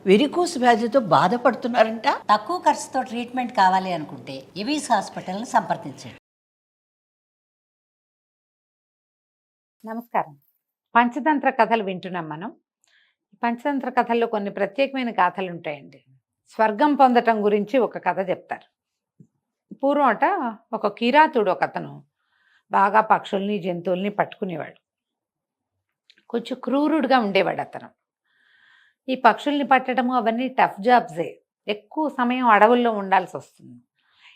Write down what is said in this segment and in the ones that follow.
Varicose వ్యాధితో బాధపడుతున్నారంట. తక్కువ ఖర్చుతో ట్రీట్మెంట్ కావాలి అనుకుంటే ఎవిస్ హాస్పిటల్ని సంప్రదించండి. నమస్కారం. పంచతంత్ర కథలు వింటున్నాం మనం. పంచతంత్ర కథల్లో కొన్ని ప్రత్యేకమైన గాథలు ఉంటాయండి. స్వర్గం పొందటం గురించి ఒక కథ చెప్తారు. పూర్వం ఒక కిరాతుడు ఒకతను బాగా పక్షుల్ని జంతువుల్ని పట్టుకునేవాడు. కొంచెం క్రూరుడుగా ఉండేవాడు అతను. ఈ పక్షుల్ని పట్టడము అవన్నీ టఫ్ జాబ్సే. ఎక్కువ సమయం అడవుల్లో ఉండాల్సి వస్తుంది.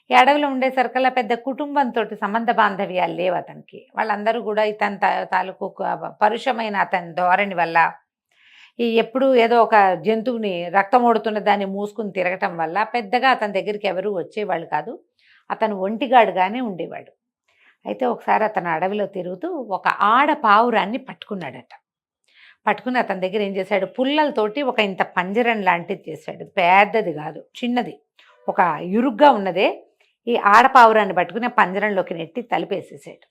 ఈ అడవిలో ఉండేసరికల్లా పెద్ద కుటుంబంతో సంబంధ బాంధవ్యాలు లేవు అతనికి. వాళ్ళందరూ కూడా ఇతని తాలూకు పరుషమైన అతని ధోరణి వల్ల, ఈ ఎప్పుడు ఏదో ఒక జంతువుని రక్తం ఓడుతున్న దాన్ని మూసుకుని తిరగటం వల్ల పెద్దగా అతని దగ్గరికి ఎవరూ వచ్చేవాళ్ళు కాదు. అతను ఒంటిగాడుగానే ఉండేవాడు. అయితే ఒకసారి అతను అడవిలో తిరుగుతూ ఒక ఆడ పావురాన్ని పట్టుకున్నాడట. పట్టుకుని అతని దగ్గర ఏం చేశాడు, పుల్లలతోటి ఒక ఇంత పంజరం లాంటిది చేశాడు. పెద్దది కాదు, చిన్నది, ఒక ఇరుగ్గా ఉన్నదే. ఈ ఆడపావురాన్ని పట్టుకుని పంజరంలోకి నెట్టి తలుపేసేసాడు.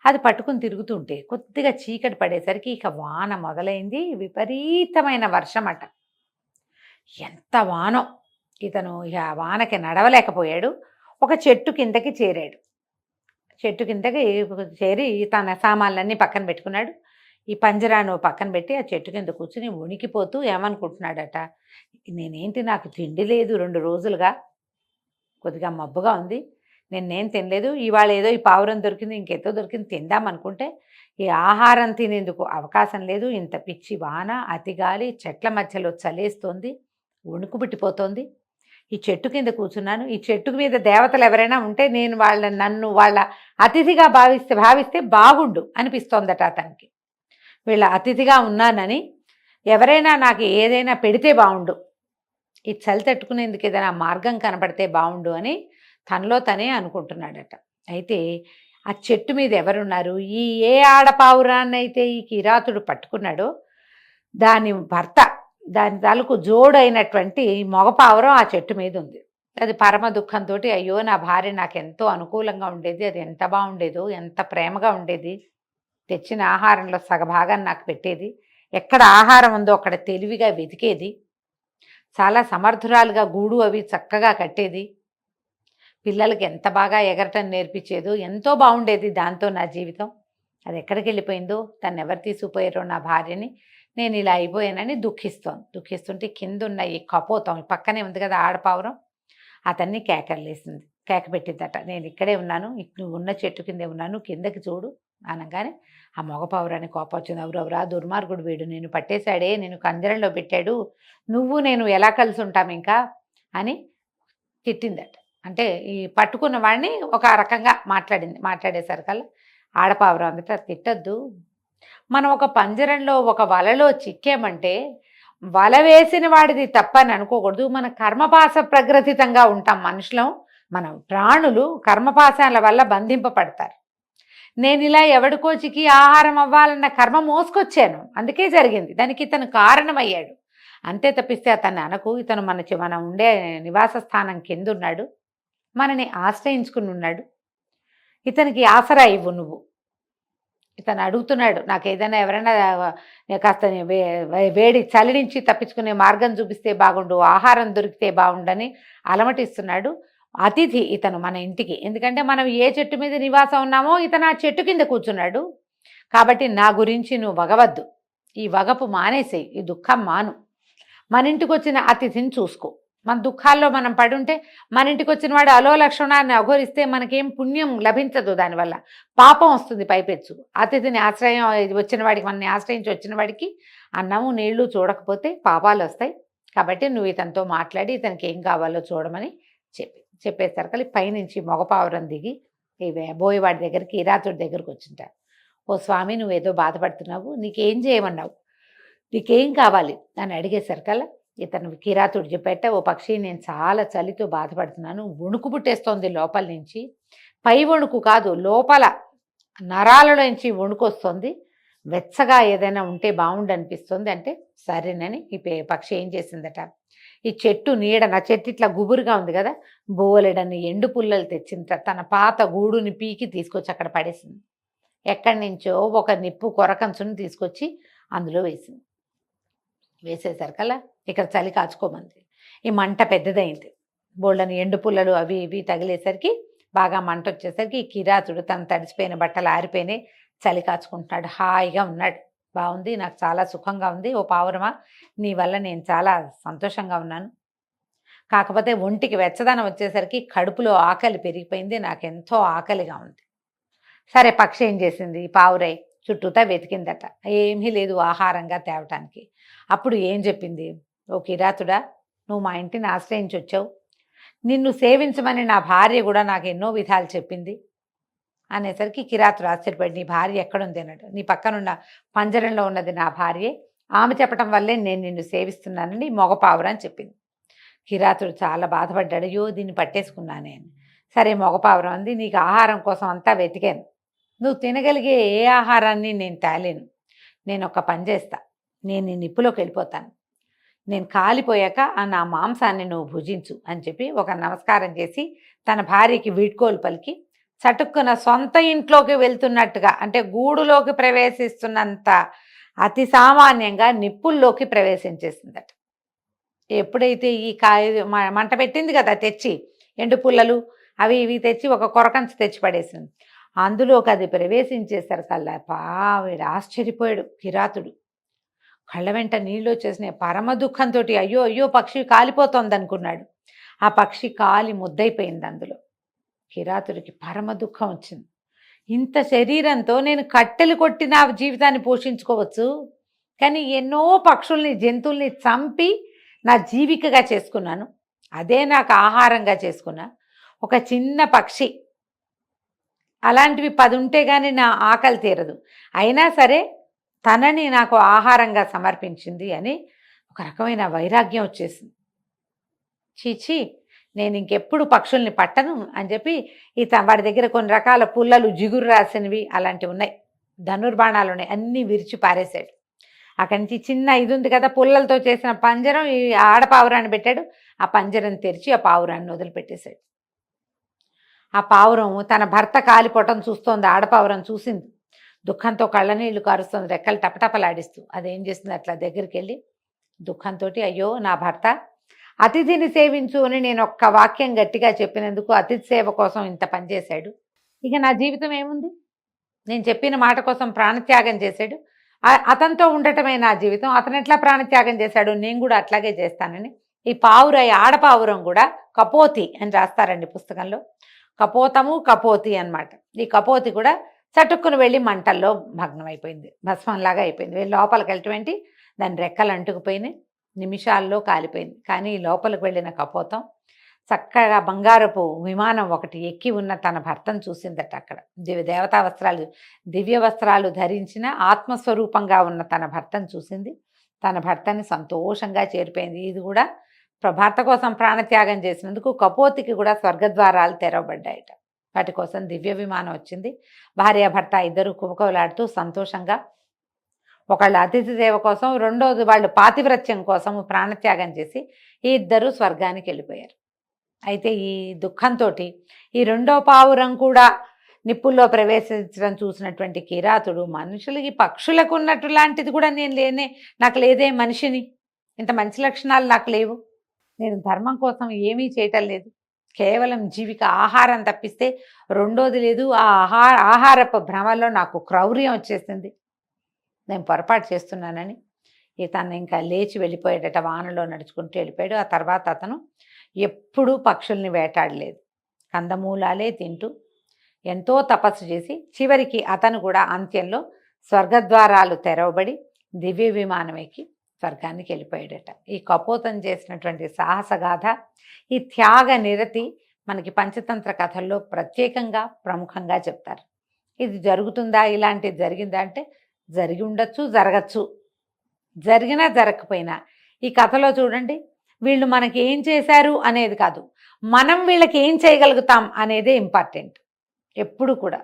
అది పట్టుకుని తిరుగుతుంటే కొద్దిగా చీకటి పడేసరికి ఇక వాన మొదలైంది. విపరీతమైన వర్షం అట. ఎంత వానో! ఇతను ఇక వానకి నడవలేకపోయాడు. ఒక చెట్టు కిందకి చేరాడు. చెట్టు కిందకి చేరి తన సామాన్లన్నీ పక్కన పెట్టుకున్నాడు. ఈ పంజరాను పక్కన పెట్టి ఆ చెట్టు కింద కూర్చుని వణికిపోతూ ఏమనుకుంటున్నాడట, నేనేంటి, నాకు తిండి లేదు 2 రోజులుగా, కొద్దిగా మబ్బుగా ఉంది, నేనేం తినలేదు, ఇవాళ ఏదో ఈ పావురం దొరికింది, ఇంకెతో దొరికింది, తిందామనుకుంటే ఈ ఆహారం తినేందుకు అవకాశం లేదు. ఇంత పిచ్చి వాన, అతిగాలి, చెట్ల మధ్యలో చలేస్తోంది, వణుకు పుట్టిపోతోంది. ఈ చెట్టు కింద కూర్చున్నాను. ఈ చెట్టు మీద దేవతలు ఎవరైనా ఉంటే నేను నన్ను వాళ్ళ అతిథిగా భావిస్తే బాగుండు అనిపిస్తోందట అతనికి. వీళ్ళ అతిథిగా ఉన్నానని ఎవరైనా నాకు ఏదైనా పెడితే బాగుండు, ఈ చలి తట్టుకునేందుకు ఏదైనా మార్గం కనపడితే బాగుండు అని తనలో తనే అనుకుంటున్నాడట. అయితే ఆ చెట్టు మీద ఎవరున్నారు, ఈ ఏ ఆడపావురాన్ని అయితే ఈ కిరాతుడు పట్టుకున్నాడో దాని భర్త, దాని తాలూకు జోడైనటువంటి మగపావురం ఆ చెట్టు మీద ఉంది. అది పరమ దుఃఖంతో, అయ్యో నా భార్య నాకు ఎంతో అనుకూలంగా ఉండేది, అది ఎంత బాగుండేదో, ఎంత ప్రేమగా ఉండేది, తెచ్చిన ఆహారంలో సగభాగం నాకు పెట్టేది, ఎక్కడ ఆహారం ఉందో అక్కడ తెలివిగా వెతికేది, చాలా సమర్థురాలుగా గూడు అవి చక్కగా కట్టేది, పిల్లలకి ఎంత బాగా ఎగరటం నేర్పించేదో, ఎంతో బాగుండేది దాంతో నా జీవితం, అది ఎక్కడికి వెళ్ళిపోయిందో, తను ఎవరు తీసుకుపోయారో నా భార్యని, నేను ఇలా అయిపోయానని దుఃఖిస్తుంటే కిందున్న ఈ కపోతం, పక్కనే ఉంది కదా ఆడపావురం, అతన్ని కేకలేసింది, కేక పెట్టిందట, నేను ఇక్కడే ఉన్నాను, నువ్వు ఉన్న చెట్టు కిందే ఉన్నాను, కిందకి చూడు అనగానే ఆ మగపావురాన్ని కోపం వచ్చింది. ఎవరెవరా దుర్మార్గుడు వీడు, నేను పట్టేశాడే, నేను కంజరంలో పెట్టాడు, నువ్వు నేను ఎలా కలిసి ఉంటాం ఇంకా అని తిట్టిందట. అంటే ఈ పట్టుకున్న వాడిని ఒక రకంగా మాట్లాడేసరికల్లా ఆడపావురం అందట, తిట్టద్దు, మనం ఒక పంజరంలో ఒక వలలో చిక్కామంటే వల వేసిన వాడిది తప్పని అనుకోకూడదు. మన కర్మపాశ ప్రగ్రథితంగా ఉంటాం మనుషులం, మన ప్రాణులు కర్మపాశాల వల్ల బంధింపబడతారు. నేను ఇలా ఎవడికోచికి ఆహారం అవ్వాలన్న కర్మ మోసుకొచ్చాను, అందుకే జరిగింది, దానికి ఇతను కారణమయ్యాడు అంతే తప్పిస్తే అతన్ని అనకు. ఇతను మనం ఉండే నివాస స్థానం కింద ఉన్నాడు, మనని ఆశ్రయించుకుని ఉన్నాడు, ఇతనికి ఆసరా ఇవ్వు నువ్వు. ఇతను అడుగుతున్నాడు, నాకు ఏదైనా ఎవరైనా కాస్త వేడి చలి నుంచి తప్పించుకునే మార్గం చూపిస్తే బాగుండు, ఆహారం దొరికితే బాగుండని అలమటిస్తున్నాడు. అతిథి ఇతను మన ఇంటికి, ఎందుకంటే మనం ఏ చెట్టు మీద నివాసం ఉన్నామో ఇతను ఆ చెట్టు కింద కూర్చున్నాడు. కాబట్టి నా గురించి నువ్వు వగవద్దు, ఈ వగపు మానేసేయి, ఈ దుఃఖం మాను, మన ఇంటికి వచ్చిన అతిథిని చూసుకో. మన దుఃఖాల్లో మనం పడుంటే మన ఇంటికి వచ్చిన వాడు అలో లక్షణాన్ని అఘోరిస్తే మనకేం పుణ్యం లభించదు, దానివల్ల పాపం వస్తుంది పైపెచ్చు. అతిథిని వచ్చిన వాడికి, మనని ఆశ్రయించి వచ్చిన వాడికి అన్నము నీళ్లు చూడకపోతే పాపాలు వస్తాయి. కాబట్టి నువ్వు ఇతనితో మాట్లాడి ఇతనికి ఏం కావాలో చూడమని చెప్పేసరికి పైనుంచి మగపావురం దిగి ఈ బోయవాడి దగ్గరికి, కిరాతుడి దగ్గరికి వచ్చింటారు. ఓ స్వామి, నువ్వేదో బాధపడుతున్నావు, నీకేం చేయమన్నావు, నీకేం కావాలి అని అడిగేసరికల్లా ఇతను కిరాతుడు చెప్పేట, ఓ పక్షి, నేను చాలా చలితో బాధపడుతున్నాను, వణుకు పుట్టేస్తోంది లోపల నుంచి, పై వణుకు కాదు, లోపల నరాలలోంచి వణుకు వస్తుంది, వెచ్చగా ఏదైనా ఉంటే బాగుండు అనిపిస్తుంది అంటే సరేనని ఈ పక్షి ఏం చేసిందట, ఈ చెట్టు నీడన, చెట్టు ఇట్లా గుబురుగా ఉంది కదా, బోలెడని ఎండు పుల్లలు తెచ్చింది, తన పాత గూడుని పీకి తీసుకొచ్చి అక్కడ పడేసింది. ఎక్కడి నుంచో ఒక నిప్పు కొరకంచుని తీసుకొచ్చి అందులో వేసింది. వేసేసరికల్లా ఇక్కడ చలి కాచుకోమంది. ఈ మంట పెద్దదైంది. బోళ్ళని ఎండు పుల్లలు అవి ఇవి తగిలేసరికి బాగా మంట వచ్చేసరికి ఈ కిరాతుడు తను తడిసిపోయిన బట్టలు ఆరిపోయినాయి, చలి కాచుకుంటున్నాడు. హాయిగా ఉన్నాడు. బాగుంది, నాకు చాలా సుఖంగా ఉంది. ఓ పావురమా, నీ వల్ల నేను చాలా సంతోషంగా ఉన్నాను. కాకపోతే ఒంటికి వెచ్చదనం వచ్చేసరికి కడుపులో ఆకలి పెరిగిపోయింది, నాకెంతో ఆకలిగా ఉంది. సరే, పక్షి ఏం చేసింది? పావురై చుట్టూతా వెతికిందట, ఏమీ లేదు ఆహారంగా తేవటానికి. అప్పుడు ఏం చెప్పింది? ఓ కిరాతుడా, నువ్వు మా ఇంటిని ఆశ్రయించి వచ్చావు, నిన్ను సేవించమని నా భార్య కూడా నాకు ఎన్నో విధాలు చెప్పింది అనేసరికి కిరాతుడు ఆశ్చర్యపడి, నీ భార్య ఎక్కడుంది అన్నాడు. నీ పక్కనున్న పంజరంలో ఉన్నది నా భార్యే, ఆమె చెప్పడం వల్లే నేను నిన్ను సేవిస్తున్నానని మగ పావురం అని చెప్పింది. కిరాతుడు చాలా బాధపడ్డాడు. అయ్యో, దీన్ని పట్టేసుకున్నానే అని. సరే, మగ పావురం అంది, నీకు ఆహారం కోసం అంతా వెతికాను, నువ్వు తినగలిగే ఏ ఆహారాన్ని నేను తేలేను. నేను ఒక పని చేస్తా, నేను నీ నిప్పులోకి వెళ్ళిపోతాను, నేను కాలిపోయాక నా మాంసాన్ని నువ్వు భుజించు అని చెప్పి ఒక నమస్కారం చేసి తన భార్యకి వీడ్కోలు పలికి చటుక్కున సొంత ఇంట్లోకి వెళ్తున్నట్టుగా, అంటే గూడులోకి ప్రవేశిస్తున్నంత అతి సామాన్యంగా నిప్పుల్లోకి ప్రవేశించేసిందట. ఎప్పుడైతే ఈ మంట పెట్టింది కదా తెచ్చి, ఎండు పుల్లలు అవి ఇవి తెచ్చి ఒక కొరకంచు తెచ్చి పడేసింది, అందులోకి అది ప్రవేశించేసరికల్లా వీడు ఆశ్చర్యపోయాడు కిరాతుడు. కళ్ళ వెంట నీళ్ళు వచ్చేసినాయి. పరమ దుఃఖంతో అయ్యో అయ్యో పక్షి కాలిపోతోంది అనుకున్నాడు. ఆ పక్షి కాలి ముద్దయిపోయింది. అందులో కిరాతుడికి పరమ దుఃఖం వచ్చింది. ఇంత శరీరంతో నేను కట్టెలు కొట్టి నా జీవితాన్ని పోషించుకోవచ్చు, కానీ ఎన్నో పక్షుల్ని జంతువుల్ని చంపి నా జీవికగా చేసుకున్నాను, అదే నాకు ఆహారంగా చేసుకున్నా. ఒక చిన్న పక్షి అలాంటివి 10 ఉంటే కానీ నా ఆకలి తీరదు, అయినా సరే తనని నాకు ఆహారంగా సమర్పించింది అని ఒక రకమైన వైరాగ్యం వచ్చేసింది. చీచి, నేను ఇంకెప్పుడు పక్షుల్ని పట్టను అని చెప్పి వాడి దగ్గర కొన్ని రకాల పుల్లలు జిగురు రాసినవి అలాంటివి ఉన్నాయి, ధనుర్బాణాలు ఉన్నాయి, అన్నీ విరిచి పారేశాడు. అక్కడి నుంచి చిన్న ఇది ఉంది కదా, పుల్లలతో చేసిన పంజరం, ఈ ఆడపావురాన్ని పెట్టాడు. ఆ పంజరం తెరిచి ఆ పావురాన్ని వదిలిపెట్టేశాడు. ఆ పావురం తన భర్త కాలిపోవటం చూస్తోంది. ఆడపావురం చూసింది, దుఃఖంతో కళ్ళనీళ్లు కారుస్తుంది, రెక్కలు టపటపలాడిస్తూ. అదేం చేస్తుంది, అట్లా దగ్గరికి వెళ్ళి దుఃఖంతో, అయ్యో నా భర్త అతిథిని సేవించు అని నేను ఒక్క వాక్యం గట్టిగా చెప్పినందుకు అతిథి సేవ కోసం ఇంత పనిచేశాడు, ఇక నా జీవితం ఏముంది? నేను చెప్పిన మాట కోసం ప్రాణత్యాగం చేశాడు, అతనితో ఉండటమే నా జీవితం, అతను ఎట్లా ప్రాణత్యాగం చేశాడు, నేను కూడా అట్లాగే చేస్తానని ఈ పావురాయి ఆడపావురం కూడా కపోతి అని రాస్తారండి పుస్తకంలో. కపోతము కపోతి అన్నమాట. ఈ కపోతి కూడా చటుక్కును వెళ్ళి మంటల్లో భగ్నమైపోయింది, భస్మంలాగా అయిపోయింది. వెళ్ళి లోపలికి వెళ్ళటమేంటి, దాని రెక్కలు అంటుకుపోయినాయి, నిమిషాల్లో కాలిపోయింది. కానీ లోపలికి వెళ్ళిన కపోతం చక్కగా బంగారపు విమానం ఒకటి ఎక్కి ఉన్న తన భర్తను చూసిందట. అక్కడ దేవతా వస్త్రాలు, దివ్య వస్త్రాలు ధరించిన ఆత్మస్వరూపంగా ఉన్న తన భర్తను చూసింది. తన భర్తని సంతోషంగా చేరిపోయింది. ఇది కూడా భర్త కోసం ప్రాణత్యాగం చేసినందుకు కపోతికి కూడా స్వర్గద్వారాలు తెరవబడ్డాయట. వాటి కోసం దివ్య విమానం వచ్చింది. భార్యాభర్త ఇద్దరు కుమకలాడుతూ సంతోషంగా, ఒకళ్ళు అతిథి సేవ కోసం, రెండోది వాళ్ళు పాతివ్రత్యం కోసం ప్రాణత్యాగం చేసి ఈ ఇద్దరు స్వర్గానికి వెళ్ళిపోయారు. అయితే ఈ దుఃఖంతో ఈ రెండో పావురం కూడా నిప్పుల్లో ప్రవేశించడం చూసినటువంటి కిరాతుడు, మనుషులకి పక్షులకు ఉన్నట్టు లాంటిది కూడా నాకు లేదే, మనిషిని ఇంత మంచి లక్షణాలు నాకు లేవు, నేను ధర్మం కోసం ఏమీ చేయటం లేదు, కేవలం జీవిక ఆహారం తప్పిస్తే రెండోది లేదు, ఆ ఆహారపు భ్రమలో నాకు క్రౌర్యం వచ్చేసింది, నేను పొరపాటు చేస్తున్నానని తను ఇంకా లేచి వెళ్ళిపోయాడట. వానలో నడుచుకుంటూ వెళ్ళిపోయాడు. ఆ తర్వాత అతను ఎప్పుడూ పక్షుల్ని వేటాడలేదు, కందమూలాలే తింటూ ఎంతో తపస్సు చేసి చివరికి అతను కూడా అంత్యంలో స్వర్గద్వారాలు తెరవబడి దివ్య విమానం ఎక్కి స్వర్గానికి వెళ్ళిపోయాడట. ఈ కపోతం చేసినటువంటి సాహసగాథ, ఈ త్యాగ నిరతి మనకి పంచతంత్ర కథల్లో ప్రత్యేకంగా ప్రముఖంగా చెప్తారు. ఇది జరుగుతుందా, ఇలాంటిది జరిగిందా అంటే జరిగి ఉండొచ్చు, జరగచ్చు, జరిగినా జరగకపోయినా ఈ కథలో చూడండి, వీళ్ళు మనకి ఏం చేశారు అనేది కాదు, మనం వీళ్ళకి ఏం చేయగలుగుతాం అనేదే ఇంపార్టెంట్. ఎప్పుడు కూడా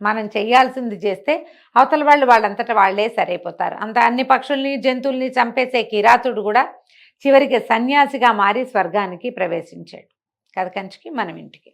మనం చేయాల్సింది చేస్తే అవతల వాళ్ళంతటా వాళ్ళే సరైపోతారు. అన్ని పక్షుల్ని జంతువుల్ని చంపేసే కిరాతుడు కూడా చివరికి సన్యాసిగా మారి స్వర్గానికి ప్రవేశించాడు. కథ కంచికి మనం ఇంటికి.